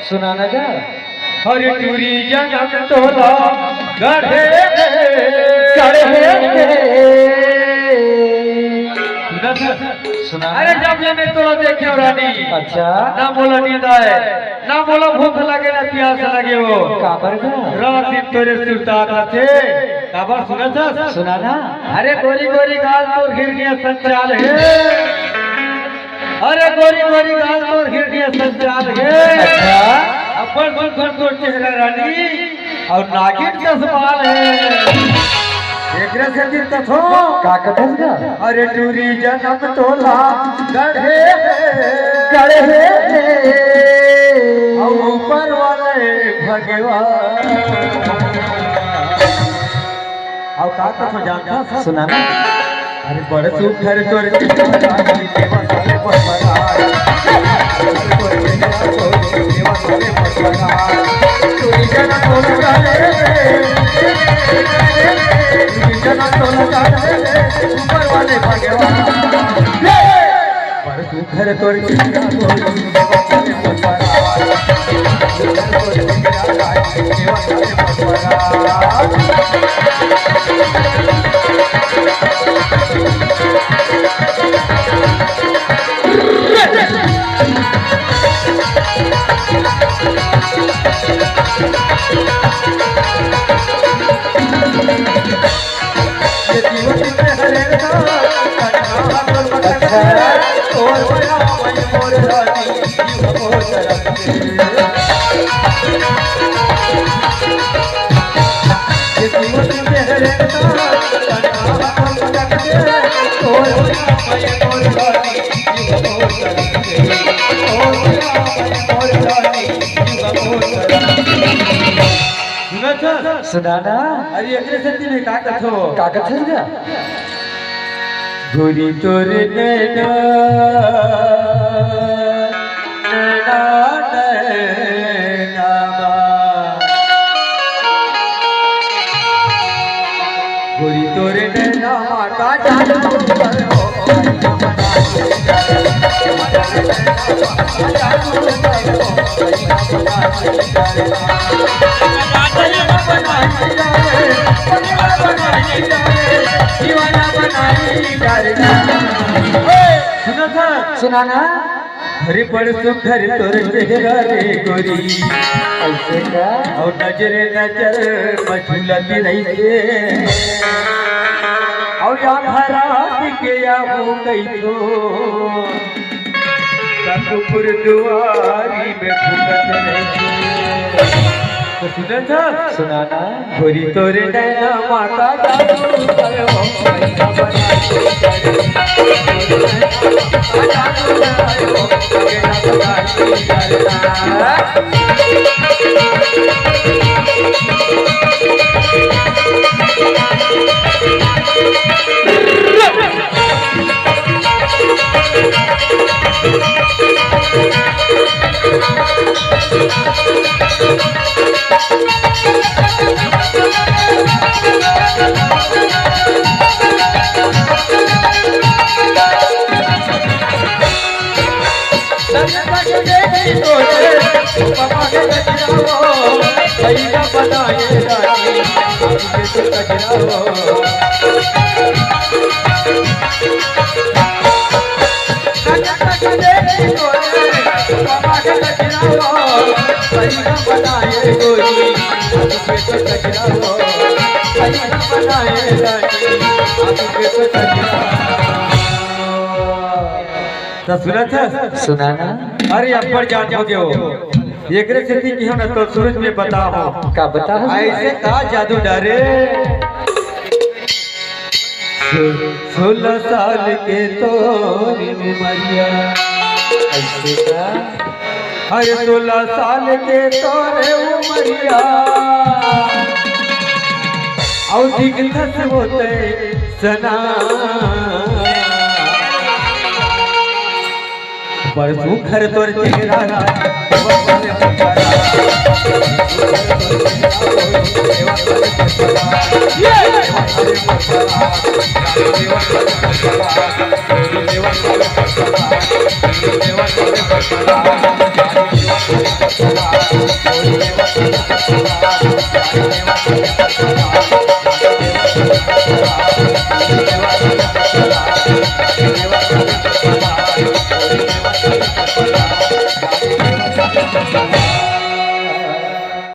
सुनाना जा हर टूरी जन्म तोला गढ़े सुना। अरे जब ये मैं तोला देखे रानी, अच्छा ना बोला नींद आए, ना बोला भूख लगे, ना प्यास लगे, वो काबर का रात दिन तोरे सुरता थे काबर सुना था सुनाना। अरे गोरी गोरी गाल तो हिरनिया संचाल है, अरे गोरी गोरी गाल तो हिरनिया संचाल है। अच्छा अपर सुंदर तो चेहरा रानी और नागिन का सवाल है। एकरे से दिन कथो का कथन का अरे टूरी जन्म तोला गढ़े गढ़े और ऊपर वाले भगवान और का कथो जानता सुनाना। अरे बड़े सुखर तोर ऊपर वाले भगवान बड़े सुखर तोर सुनाना। अरे अगले सती में कागज हो कागज है क्या गोरी तोरे नैना नैना नैना गोरी तोरे नैना का जादू सुनाना। हरे पड़ सुखर तोर चेहरा रे गोरी ऐसे का और नजरे नजर मछुलती रही थे और या भरा के या हो गई तो सतपुर दुआरी में फुकत रही तो सुना था सुनाना। गोरी तोरे नैना माता जादू करे हो महीना सुनाना। अरे अपर जान हो गए हो एकरे स्थिति की हम तो सूरज में बताओ का बता ऐसे का जादू डरे 16 साल के तोरी उमरिया ऐसे का अरे 16 साल के तोरे उमरिया और दिग्धस होते सना परसों घर तोर चेहरा Thank you.